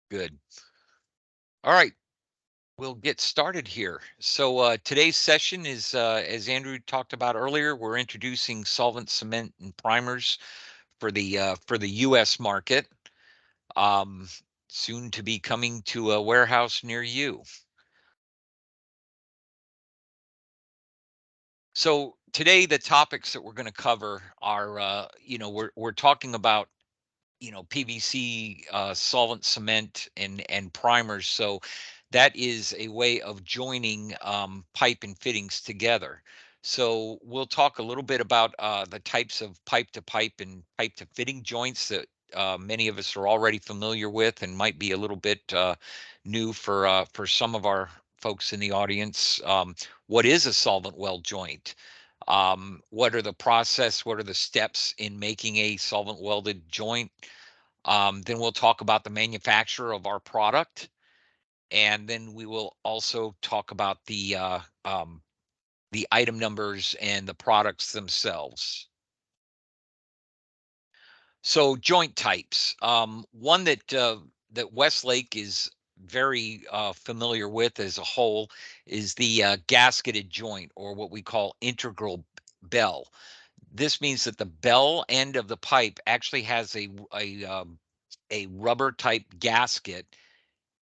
Good. All right, we'll get started here. So today's session is, as Andrew talked about earlier, we're introducing solvent cement and primers for the U.S. market, um, soon to be coming to a warehouse near you. So today, the topics that we're going to cover are, we're talking about PVC, solvent cement and primers. So that is a way of joining pipe and fittings together. So we'll talk a little bit about the types of pipe to pipe and pipe to fitting joints that many of us are already familiar with and might be a little bit new for some of our folks in the audience. What is a solvent weld joint? What are the process? What are the steps in making a solvent welded joint? Then we'll talk about the manufacturer of our product, and then we will also talk about the item numbers and the products themselves. So joint types. One that Westlake is very familiar with as a whole is the gasketed joint, or what we call integral bell. This means that the bell end of the pipe actually has a rubber type gasket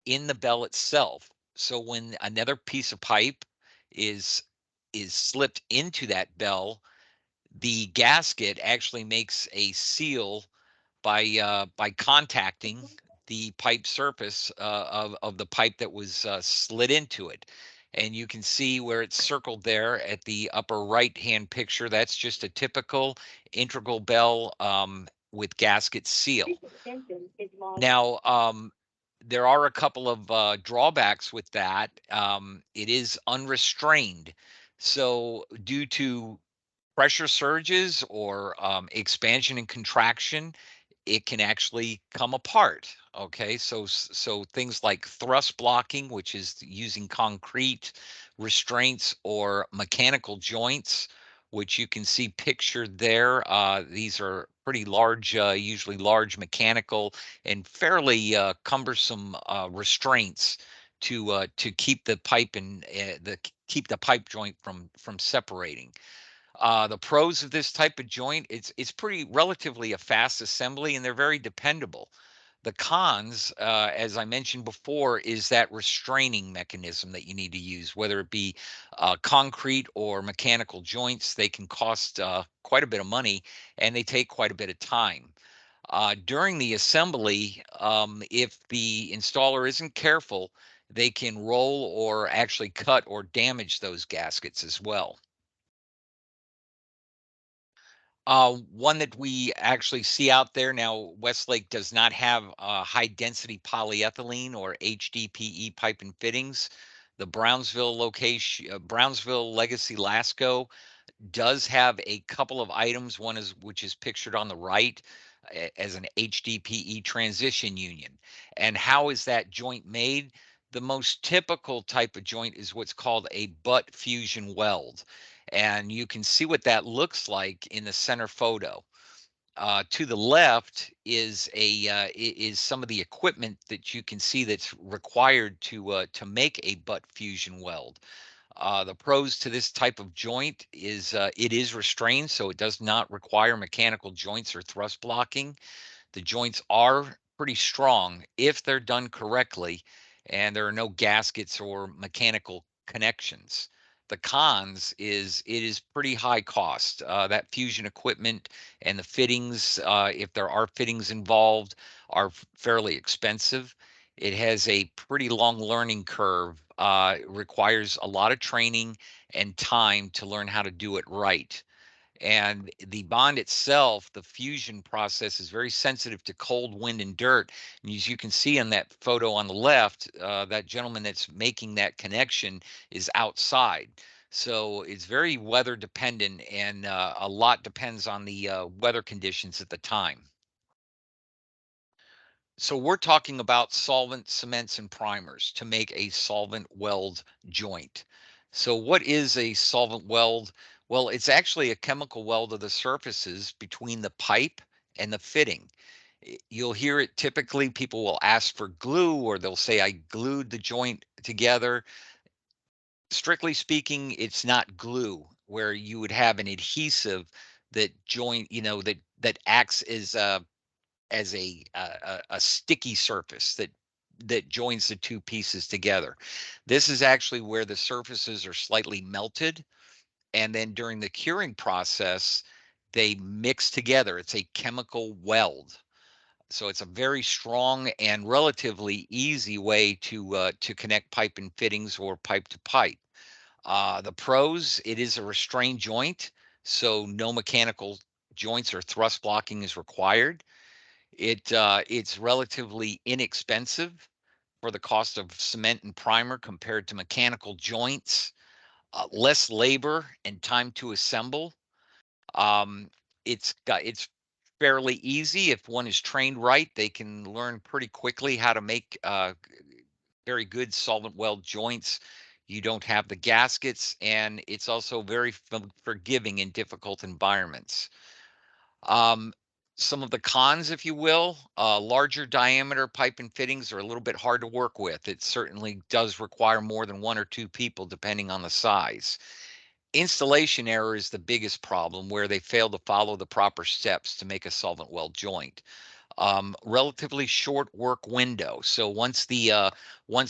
in the bell itself. So when another piece of pipe is is slipped into that bell, the gasket actually makes a seal by contacting the pipe surface of the pipe that was slid into it. And you can see where it's circled there at the upper right hand picture. That's just a typical integral bell with gasket seal. Now, there are a couple of drawbacks with that. It is unrestrained. So, due to pressure surges or expansion and contraction, it can actually come apart. Okay, so things like thrust blocking, which is using concrete restraints, or mechanical joints, which you can see pictured there. These are pretty large, usually large mechanical and fairly cumbersome restraints to keep the pipe and the keep the pipe joint from separating. The pros of this type of joint, it's pretty relatively a fast assembly, and they're very dependable. The cons, as I mentioned before, is that restraining mechanism that you need to use, whether it be concrete or mechanical joints. They can cost quite a bit of money, and they take quite a bit of time. During the assembly, if the installer isn't careful, they can roll or actually cut or damage those gaskets as well. One that we actually see out there now, Westlake does not have high density polyethylene or HDPE pipe and fittings. The Brownsville location, Brownsville Legacy Lasco, does have a couple of items. One is which is pictured on the right as an HDPE transition union. And how is that joint made? The most typical type of joint is what's called a butt fusion weld. And you can see what that looks like in the center photo. To the left is some of the equipment that you can see that's required to make a butt fusion weld. The pros to this type of joint is it is restrained, so it does not require mechanical joints or thrust blocking. The joints are pretty strong if they're done correctly, and there are no gaskets or mechanical connections. The cons is it is pretty high cost. That fusion equipment and the fittings, if there are fittings involved, are fairly expensive. It has a pretty long learning curve, requires a lot of training and time to learn how to do it right. And the bond itself, the fusion process, is very sensitive to cold, wind, and dirt. And as you can see in that photo on the left, that gentleman that's making that connection is outside. So it's very weather dependent, and a lot depends on the weather conditions at the time. So we're talking about solvent cements and primers to make a solvent weld joint. So what is a solvent weld? Well, it's actually a chemical weld of the surfaces between the pipe and the fitting. You'll hear it typically, people will ask for glue or they'll say, I glued the joint together. Strictly speaking, it's not glue where you would have an adhesive that joint, that acts as a sticky surface that joins the two pieces together. This is actually where the surfaces are slightly melted, and then during the curing process, they mix together. It's a chemical weld. So it's a very strong and relatively easy way to connect pipe and fittings or pipe to pipe. The pros, it is a restrained joint, so no mechanical joints or thrust blocking is required. It's relatively inexpensive for the cost of cement and primer compared to mechanical joints. Less labor and time to assemble. Um, it's fairly easy if one is trained right. They can learn pretty quickly how to make very good solvent weld joints. You don't have the gaskets, and it's also very forgiving in difficult environments. Um, some of the cons, if you will, larger diameter pipe and fittings are a little bit hard to work with. It certainly does require more than one or two people, depending on the size. Installation error is the biggest problem, where they fail to follow the proper steps to make a solvent weld joint. Relatively short work window. So once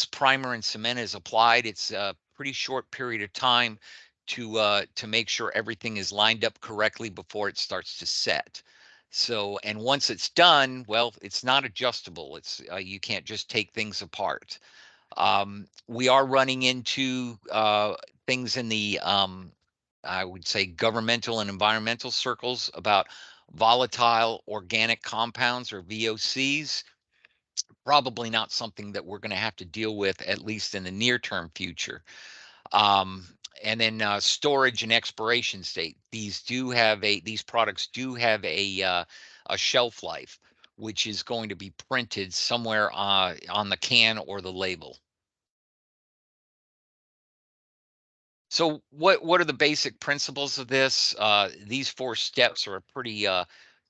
primer and cement is applied, it's a pretty short period of time to make sure everything is lined up correctly before it starts to set. So, and once it's done, well, it's not adjustable. It's you can't just take things apart. We are running into things in the I would say governmental and environmental circles about volatile organic compounds or VOCs. Probably not something that we're going to have to deal with, at least in the near term future. Um, and then storage and expiration date. These products do have a shelf life, which is going to be printed somewhere on the can or the label. So what are the basic principles of this? These four steps are a pretty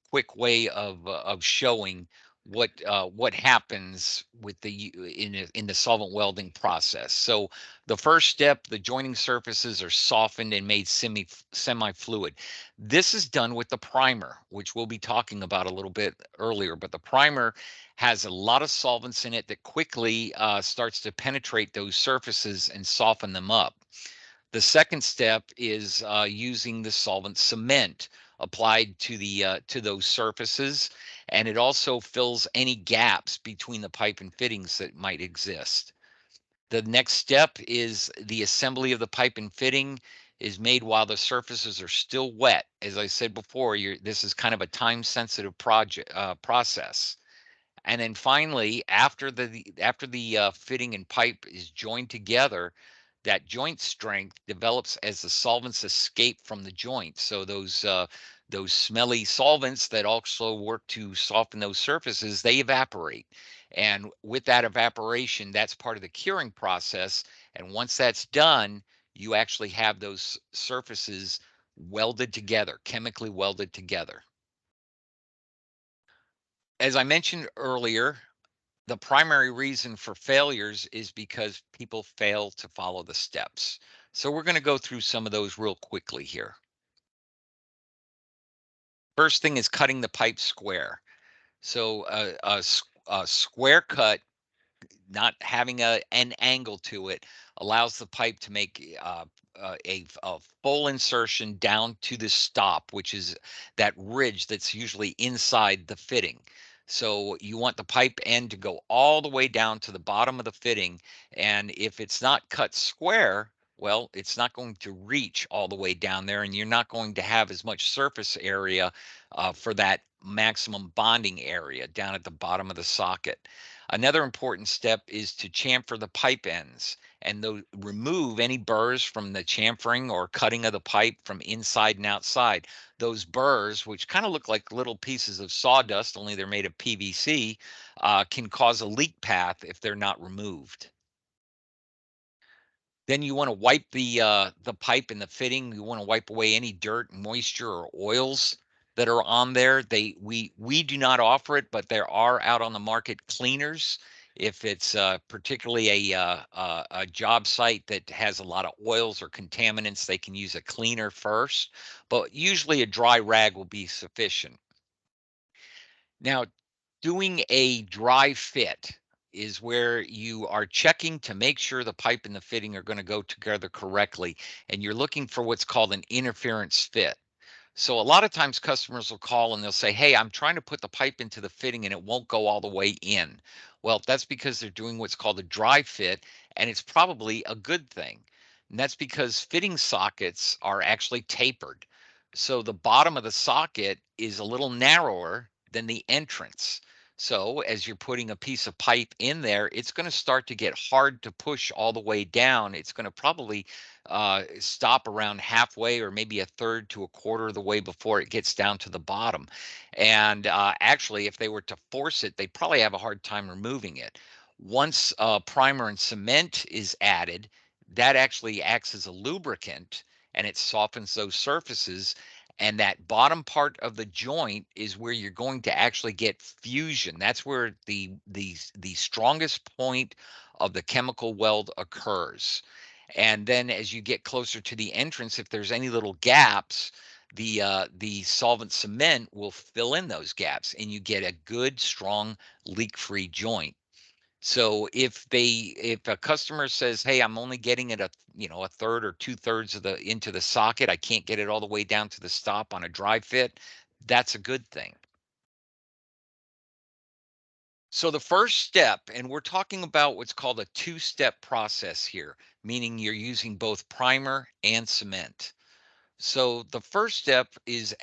quick way of showing what happens with in the solvent welding process. So the first step, the joining surfaces are softened and made semi-fluid. This is done with the primer, which we'll be talking about a little bit earlier. But the primer has a lot of solvents in it that quickly starts to penetrate those surfaces and soften them up. The second step is using the solvent cement applied to those surfaces, and it also fills any gaps between the pipe and fittings that might exist. The next step is the assembly of the pipe and fitting is made while the surfaces are still wet. As I said before, this is kind of a time-sensitive process. And then finally, after the fitting and pipe is joined together, that joint strength develops as the solvents escape from the joint. So those smelly solvents that also work to soften those surfaces, they evaporate. And with that evaporation, that's part of the curing process. And once that's done, you actually have those surfaces welded together, chemically welded together. As I mentioned earlier, the primary reason for failures is because people fail to follow the steps. So we're going to go through some of those real quickly here. First thing is cutting the pipe square. So a square cut, not having an angle to it, allows the pipe to make a full insertion down to the stop, which is that ridge that's usually inside the fitting. So you want the pipe end to go all the way down to the bottom of the fitting. And if it's not cut square, well, it's not going to reach all the way down there, and you're not going to have as much surface area for that maximum bonding area down at the bottom of the socket. Another important step is to chamfer the pipe ends and remove any burrs from the chamfering or cutting of the pipe from inside and outside. Those burrs, which kind of look like little pieces of sawdust, only they're made of PVC, can cause a leak path if they're not removed. Then you want to wipe the pipe and the fitting. You want to wipe away any dirt, moisture, or oils that are on there. We do not offer it, but there are out on the market cleaners. If it's particularly a job site that has a lot of oils or contaminants, they can use a cleaner first, but usually a dry rag will be sufficient. Now, doing a dry fit is where you are checking to make sure the pipe and the fitting are going to go together correctly, and you're looking for what's called an interference fit. So a lot of times customers will call and they'll say, "Hey, I'm trying to put the pipe into the fitting and it won't go all the way in." Well, that's because they're doing what's called a dry fit, and it's probably a good thing. And that's because fitting sockets are actually tapered. So the bottom of the socket is a little narrower than the entrance. So as you're putting a piece of pipe in there, it's going to start to get hard to push all the way down. It's going to probably stop around halfway or maybe a third to a quarter of the way before it gets down to the bottom. And actually, if they were to force it, they'd probably have a hard time removing it. Once primer and cement is added, that actually acts as a lubricant and it softens those surfaces. And that bottom part of the joint is where you're going to actually get fusion. That's where the strongest point of the chemical weld occurs. And then as you get closer to the entrance, if there's any little gaps, the solvent cement will fill in those gaps, and you get a good, strong, leak-free joint. So if a customer says, "Hey, I'm only getting it a third or two-thirds of the into the socket, I can't get it all the way down to the stop on a dry fit," that's a good thing. So the first step, and we're talking about what's called a two-step process here, meaning you're using both primer and cement. So the first step is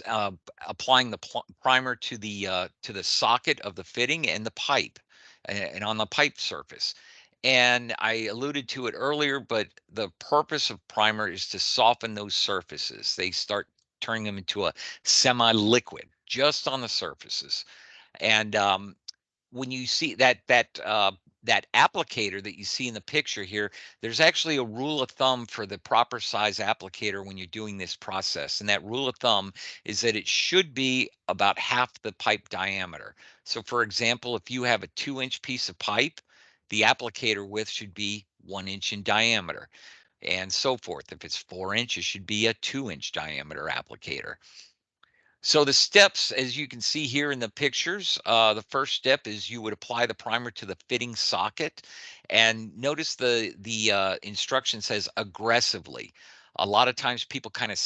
applying the primer to the socket of the fitting and the pipe, and on the pipe surface. And I alluded to it earlier, but the purpose of primer is to soften those surfaces. They start turning them into a semi-liquid just on the surfaces. And when you see that applicator that you see in the picture here, there's actually a rule of thumb for the proper size applicator when you're doing this process. And that rule of thumb is that it should be about half the pipe diameter. So for example, if you have a 2-inch piece of pipe, the applicator width should be 1 inch in diameter, and so forth. If it's 4 inches, it should be a 2-inch diameter applicator. So the steps, as you can see here in the pictures, the first step is you would apply the primer to the fitting socket, and notice the instruction says aggressively. A lot of times people kind of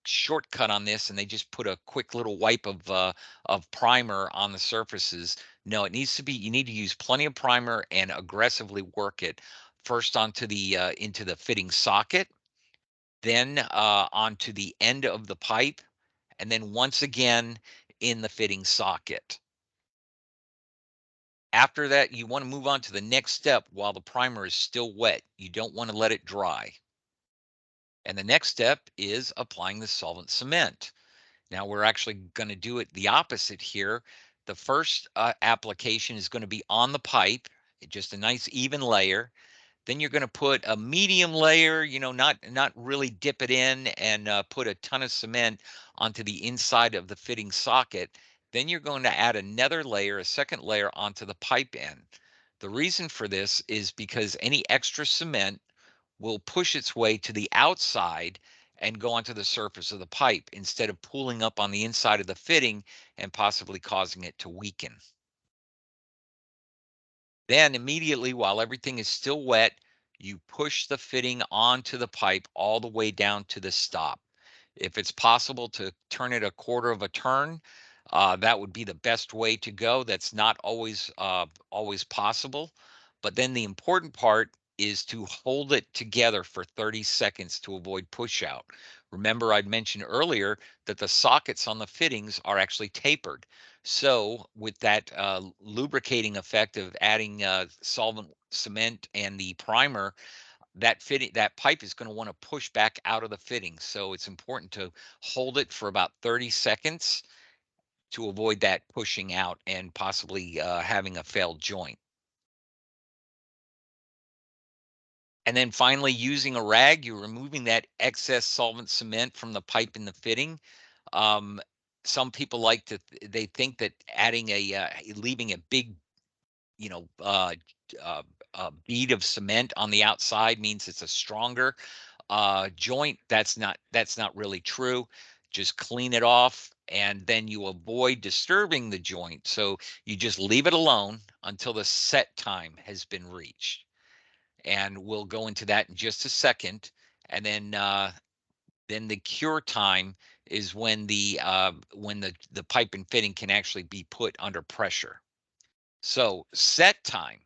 shortcut on this, and they just put a quick little wipe of primer on the surfaces. No, it needs to be. You need to use plenty of primer and aggressively work it first onto the into the fitting socket, then onto the end of the pipe, and then once again in the fitting socket. After that, you want to move on to the next step while the primer is still wet. You don't want to let it dry. And the next step is applying the solvent cement. Now we're actually going to do it the opposite here. The first application is going to be on the pipe, just a nice even layer. Then you're going to put a medium layer, not really dip it in and put a ton of cement onto the inside of the fitting socket. Then you're going to add another layer, a second layer onto the pipe end. The reason for this is because any extra cement will push its way to the outside and go onto the surface of the pipe instead of pooling up on the inside of the fitting and possibly causing it to weaken. Then immediately, while everything is still wet, you push the fitting onto the pipe all the way down to the stop. If it's possible to turn it a quarter of a turn, that would be the best way to go. That's not always possible. But then the important part is to hold it together for 30 seconds to avoid push out. Remember, I'd mentioned earlier that the sockets on the fittings are actually tapered. So with that lubricating effect of adding solvent cement and the primer, that pipe is going to want to push back out of the fitting. So it's important to hold it for about 30 seconds to avoid that pushing out and possibly having a failed joint. And then finally, using a rag, you're removing that excess solvent cement from the pipe in the fitting. Um, some people like to they think that adding leaving a big, you know, bead of cement on the outside means it's a stronger joint. That's not really true. Just clean it off, and then you avoid disturbing the joint. So you just leave it alone until the set time has been reached. And we'll go into that in just a second. And then the cure time is when the pipe and fitting can actually be put under pressure. So set time,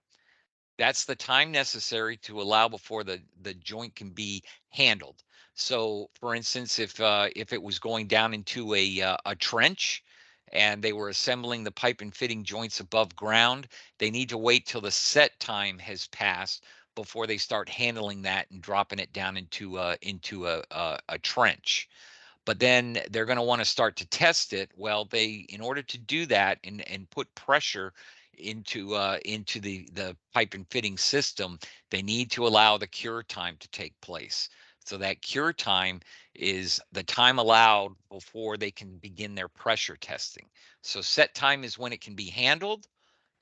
that's the time necessary to allow before the joint can be handled. So, for instance, if it was going down into a trench and they were assembling the pipe and fitting joints above ground, they need to wait till the set time has passed before they start handling that and dropping it down into a trench. But then they're going to want to start to test it. Well, in order to do that and put pressure into the pipe and fitting system, they need to allow the cure time to take place. So that cure time is the time allowed before they can begin their pressure testing. So set time is when it can be handled,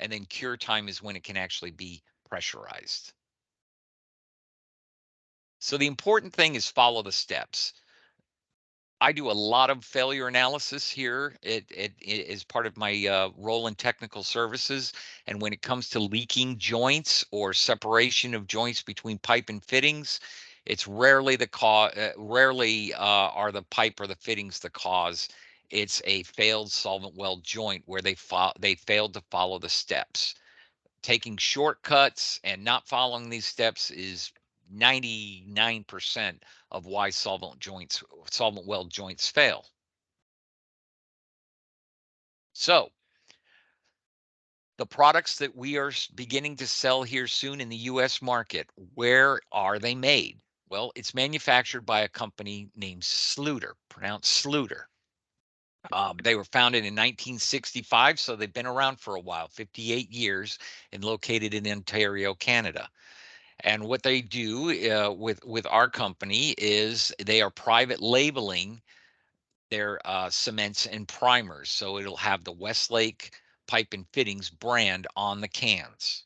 and then cure time is when it can actually be pressurized. So the important thing is follow the steps. I do a lot of failure analysis here. It is part of my role in technical services. And when it comes to leaking joints or separation of joints between pipe and fittings, it's rarely the cause. Rarely are the pipe or the fittings the cause. It's a failed solvent weld joint where they failed to follow the steps. Taking shortcuts and not following these steps is 99% of why solvent weld joints fail. So the products that we are beginning to sell here soon in the US market, where are they made? Well, it's manufactured by a company named Sluter, pronounced Sluter. They were founded in 1965, so they've been around for a while, 58 years, and located in Ontario, Canada. And what they do with our company is they are private labeling their cements and primers. So it'll have the Westlake Pipe and Fittings brand on the cans.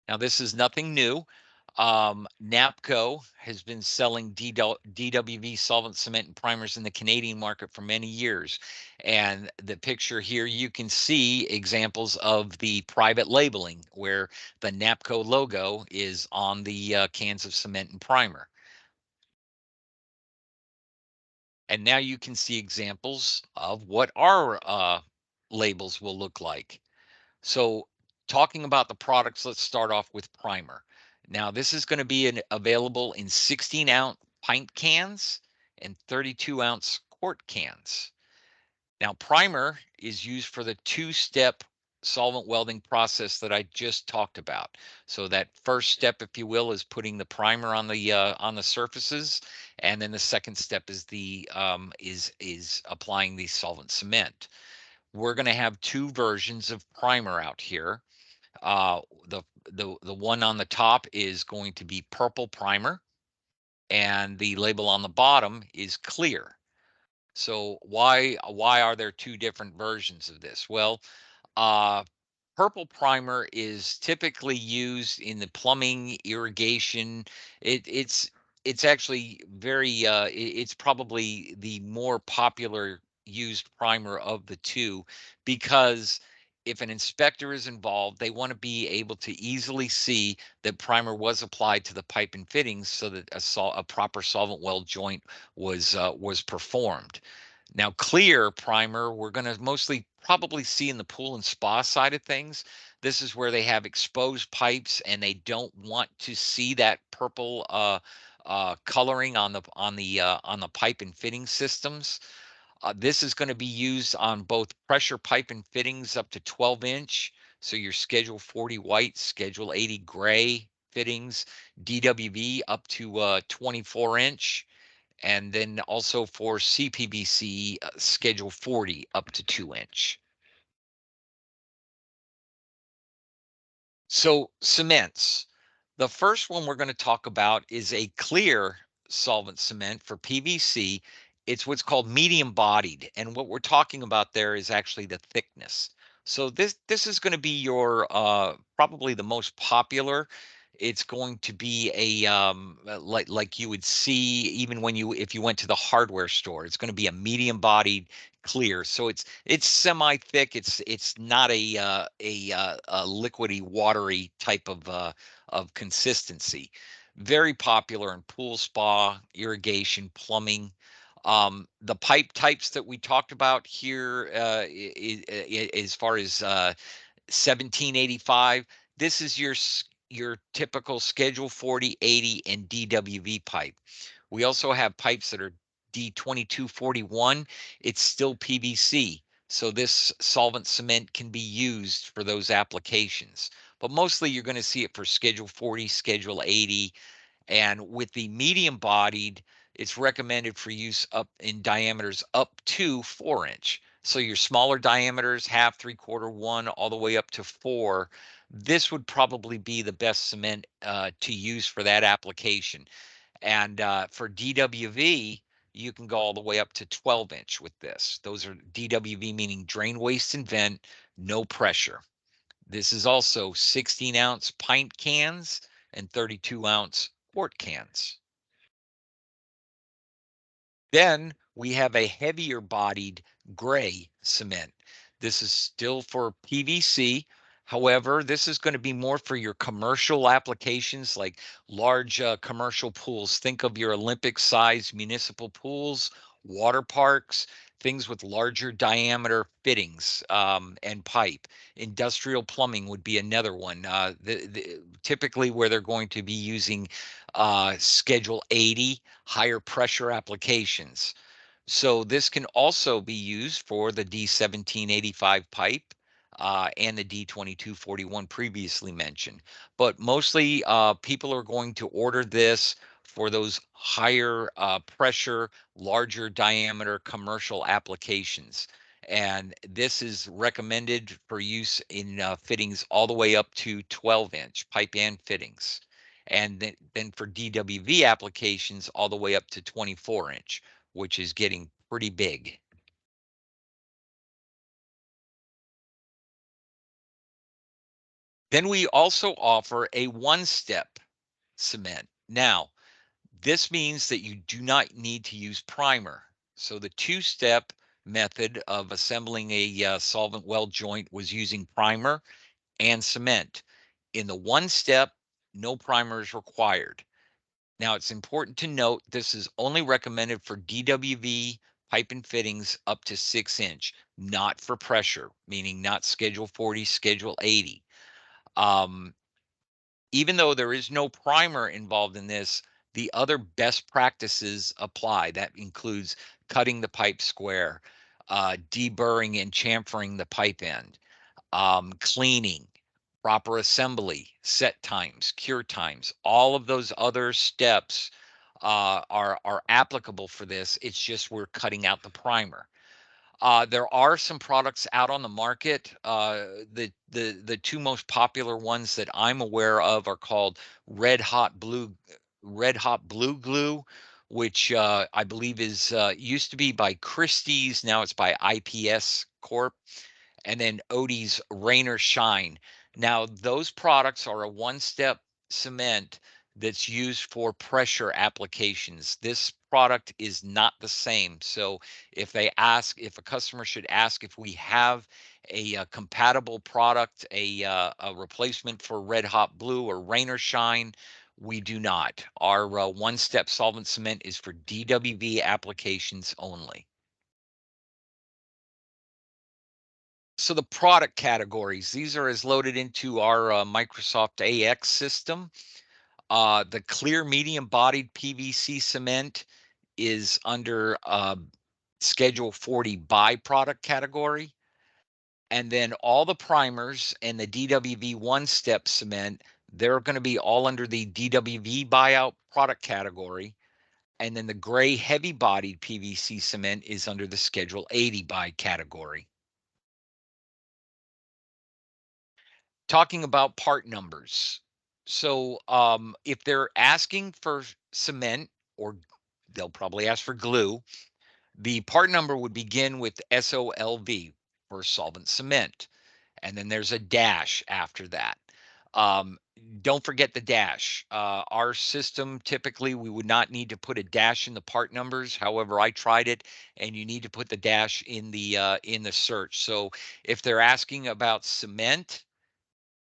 Now, this is nothing new. NAPCO has been selling DWV solvent cement and primers in the Canadian market for many years. And the picture here, you can see examples of the private labeling where the NAPCO logo is on the cans of cement and primer. And now you can see examples of what our labels will look like. So talking about the products, let's start off with primer. Now this is going to be available in 16-ounce pint cans and 32-ounce quart cans. Now primer is used for the two-step solvent welding process that I just talked about. So that first step, if you will, is putting the primer on the surfaces, and then the second step is the is applying the solvent cement. We're going to have two versions of primer out here. Uh, the one on the top is going to be purple primer, and the label on the bottom is clear. So why are there two different versions of this? Well, uh, purple primer is typically used in the plumbing, irrigation. It's actually it's probably the more popular used primer of the two, because if an inspector is involved, they want to be able to easily see that primer was applied to the pipe and fittings so that a proper solvent weld joint was performed. Now, clear primer, we're going to mostly probably see in the pool and spa side of things. This is where they have exposed pipes and they don't want to see that purple coloring on the pipe and fitting systems. This is going to be used on both pressure pipe and fittings up to 12-inch. So your Schedule 40 white, Schedule 80 gray fittings, DWV up to 24-inch, and then also for CPVC Schedule 40 up to 2-inch. So cements. The first one we're going to talk about is a clear solvent cement for PVC. It's what's called medium bodied, and what we're talking about there is actually the thickness. So this is going to be your probably the most popular. It's going to be a like you would see even when you if you went to the hardware store. It's going to be a medium bodied clear. So it's semi thick. It's not a liquidy watery type of consistency. Very popular in pool, spa, irrigation, plumbing. The pipe types that we talked about here, as far as 1785, this is your typical Schedule 40, 80, and DWV pipe. We also have pipes that are D2241. It's still PVC. So this solvent cement can be used for those applications. But mostly you're going to see it for Schedule 40, Schedule 80, and with the medium bodied, it's recommended for use up in diameters up to 4 inch. So your smaller diameters, half, three quarter, one, all the way up to four, this would probably be the best cement to use for that application. And for DWV, you can go all the way up to 12 inch with this. Those are DWV, meaning drain, waste, and vent, no pressure. This is also 16-ounce pint cans and 32-ounce quart cans. Then we have a heavier bodied gray cement. This is still for PVC. However, this is going to be more for your commercial applications like large commercial pools. Think of your Olympic sized municipal pools, water parks, things with larger diameter fittings and pipe. Industrial plumbing would be another one. Typically, where they're going to be using Schedule 80 higher pressure applications. So this can also be used for the D1785 pipe and the D2241 previously mentioned. But mostly people are going to order this for those higher pressure, larger diameter commercial applications. And this is recommended for use in fittings all the way up to 12-inch pipe and fittings. And then for DWV applications, all the way up to 24-inch, which is getting pretty big. Then we also offer a one-step cement. Now, this means that you do not need to use primer. So the two-step method of assembling a solvent weld joint was using primer and cement. In the one step, no primer is required. Now, it's important to note this is only recommended for DWV pipe and fittings up to 6-inch, not for pressure, meaning not Schedule 40, Schedule 80. Um, Even though there is no primer involved in this, the other best practices apply. That includes cutting the pipe square, deburring and chamfering the pipe end, cleaning, proper assembly, set times, cure times, all of those other steps are applicable for this. It's just we're cutting out the primer. There are some products out on the market. The two most popular ones that I'm aware of are called Red Hot Blue Red Hot Blue Glue, which I believe is used to be by Christie's. Now it's by IPS Corp, and then Odie's Rain or Shine. Now, those products are a one-step cement that's used for pressure applications. This product is not the same. So if a customer should ask if we have a compatible product, a replacement for Red Hot Blue or Rain or Shine, we do not. Our one-step solvent cement is for DWV applications only. So the product categories, these are as loaded into our Microsoft AX system. The clear medium bodied PVC cement is under Schedule 40 byproduct category. And then all the primers and the DWV one step cement, they're going to be all under the DWV buyout product category. And then the gray heavy bodied PVC cement is under the Schedule 80 buy category. Talking about part numbers. So if they're asking for cement, or they'll probably ask for glue, The part number would begin with SOLV for solvent cement, and then there's a dash after that. Um, don't forget the dash. Our system, typically, we would not need to put a dash in the part numbers. However, I tried it, and you need to put the dash in the search. So if they're asking about cement,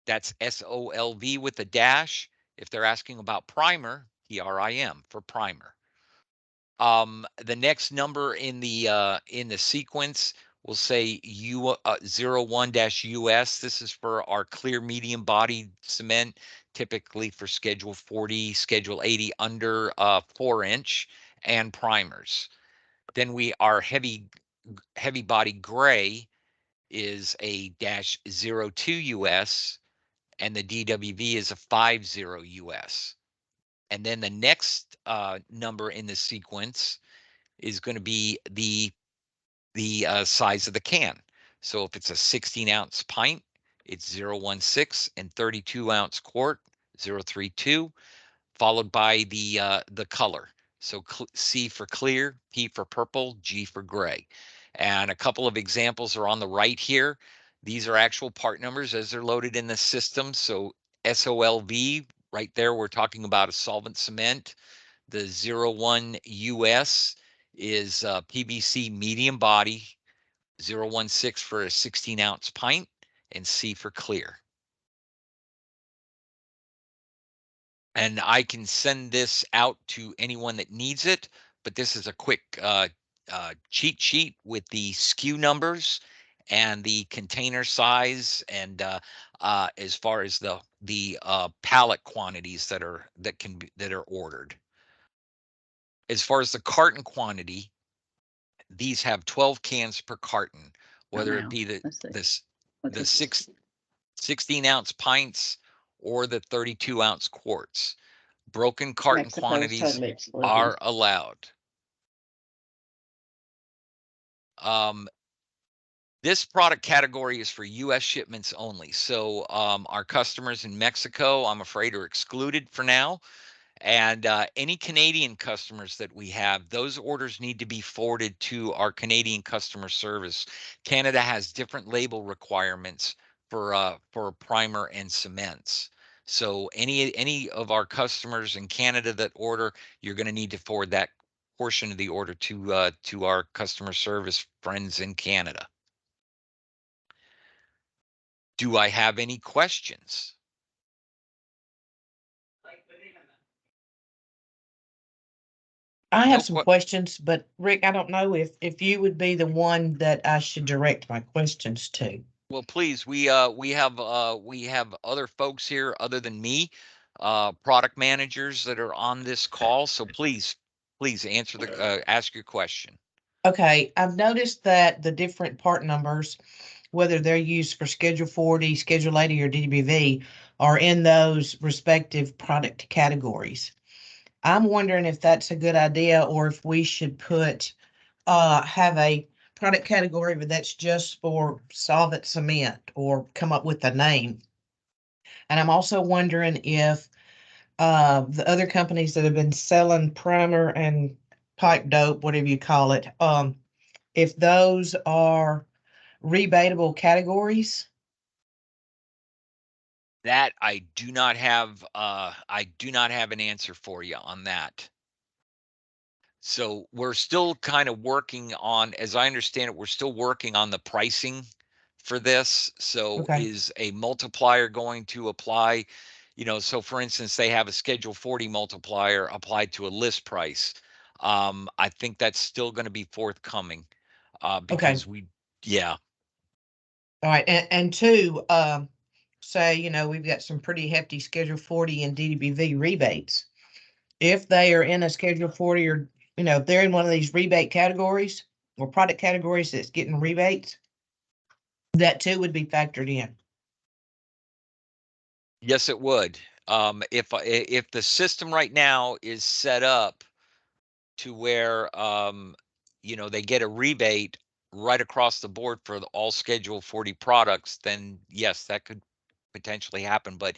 that's SOLV with the dash. If they're asking about primer, PRIM for primer. The next number in the sequence will say U01-US. This is for our clear medium body cement, typically for Schedule 40, Schedule 80 under 4-inch, and primers. Then our heavy body gray is a -02 US, and the DWV is a 50 US. And then the next number in the sequence is going to be the size of the can. So if it's a 16-ounce pint, it's 016, and 32-ounce quart, 032, followed by the color. So C for clear, P for purple, G for gray. And a couple of examples are on the right here. These are actual part numbers as they're loaded in the system. So SOLV, right there, we're talking about a solvent cement. The 01 US is PVC medium body, 016 for a 16-ounce pint, and C for clear. And I can send this out to anyone that needs it, but this is a quick cheat sheet with the SKU numbers and the container size, and as far as the pallet quantities that are ordered. As far as the carton quantity, these have 12 cans per carton, whether it be the 16-ounce pints or the 32-ounce quarts. Broken carton quantities are allowed. This product category is for U.S. shipments only. So our customers in Mexico, I'm afraid, are excluded for now. And any Canadian customers that we have, those orders need to be forwarded to our Canadian customer service. Canada has different label requirements for primer and cements. So any of our customers in Canada that order, you're going to need to forward that portion of the order to our customer service friends in Canada. Do I have any questions? I have some questions, but Rick, I don't know if you would be the one that I should direct my questions to. Well, please, we have other folks here other than me, product managers that are on this call. So please answer ask your question. Okay, I've noticed that the different part numbers, whether they're used for Schedule 40, Schedule 80, or DBV, are in those respective product categories. I'm wondering if that's a good idea or if we should have a product category that's just for solvent cement or come up with a name. And I'm also wondering if the other companies that have been selling primer and pipe dope, whatever you call it, if those are rebatable categories. That I do not have an answer for you on that. So we're still kind of working on, as I understand it, we're still working on the pricing for this. So Okay. is a multiplier going to apply? So for instance, they have a Schedule 40 multiplier applied to a list price. I think that's still going to be forthcoming Okay. because yeah. All right. And two, say, we've got some pretty hefty Schedule 40 and DDBV rebates. If they are in a Schedule 40 or, if they're in one of these rebate categories or product categories that's getting rebates, that too would be factored in. Yes, it would. If the system right now is set up to where they get a rebate right across the board for all Schedule 40 products, then yes, that could potentially happen. But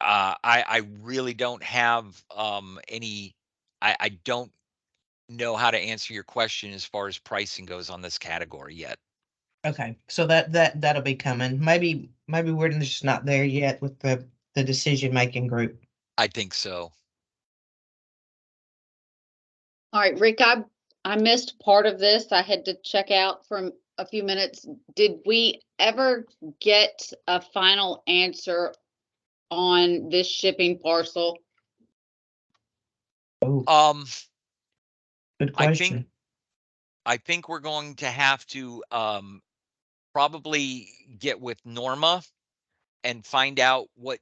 I really don't have any. I don't know how to answer your question as far as pricing goes on this category yet. Okay, so that'll be coming. Maybe we're just not there yet with the decision-making group. I think so. All right, Rick, I missed part of this. I had to check out for a few minutes. Did we ever get a final answer on this shipping parcel? Oh, good I think question. I think we're going to have to probably get with Norma and find out what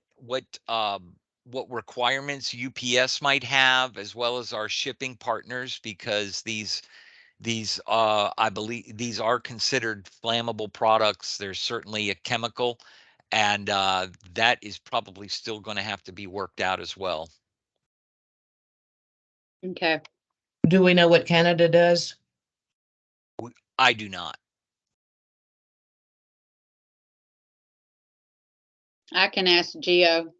requirements UPS might have, as well as our shipping partners, because these I believe these are considered flammable products. There's certainly a chemical, and that is probably still going to have to be worked out as well. Okay. Do we know what Canada does? I do not. I can ask Geo,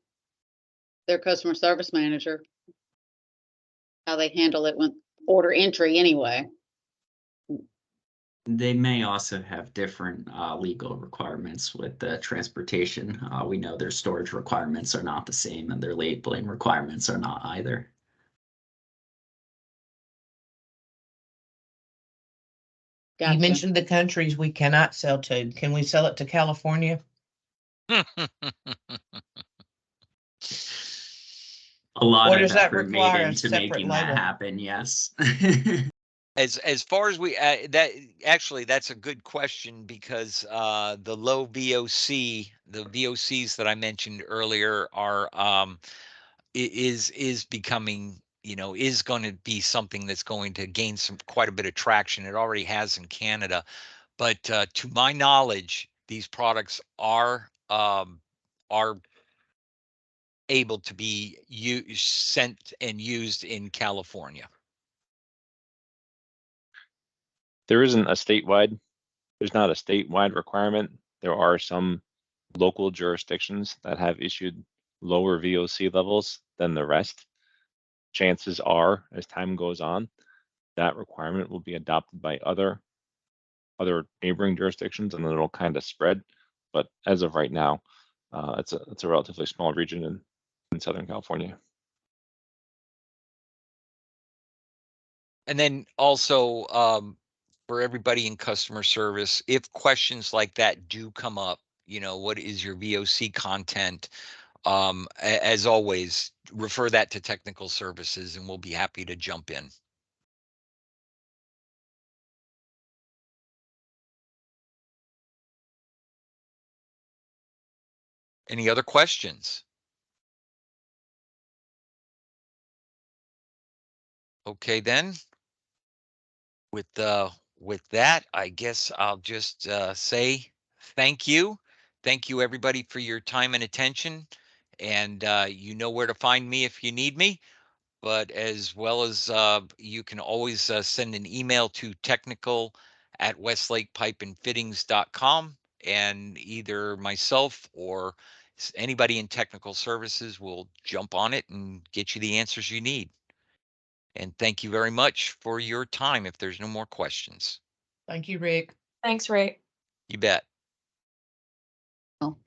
their customer service manager, how they handle it when order entry anyway. They may also have different legal requirements with the transportation. We know their storage requirements are not the same, and their labeling requirements are not either. Gotcha. You mentioned the countries we cannot sell to. Can we sell it to California? A lot Or of does that effort made require a into separate making that label? happen. Yes. As far as we that actually that's a good question, because the low VOC, the VOCs that I mentioned earlier are is becoming, is going to be something that's going to gain quite a bit of traction. It already has in Canada, but to my knowledge, these products are able to be sent and used in California. There's not a statewide requirement. There are some local jurisdictions that have issued lower VOC levels than the rest. Chances are, as time goes on, that requirement will be adopted by other neighboring jurisdictions, and then it'll kind of spread. But as of right now, it's a relatively small region in Southern California. And then also, for everybody in customer service, if questions like that do come up, what is your VOC content? As always, refer that to technical services, and we'll be happy to jump in. Any other questions? Okay, then. With that, I guess I'll just say thank you. Thank you, everybody, for your time and attention. And you know where to find me if you need me. But as well as you can always send an email to technical@westlakepipeandfittings.com, and either myself or anybody in technical services will jump on it and get you the answers you need. And thank you very much for your time if there's no more questions. Thank you, Rick. Thanks, Rick. You bet.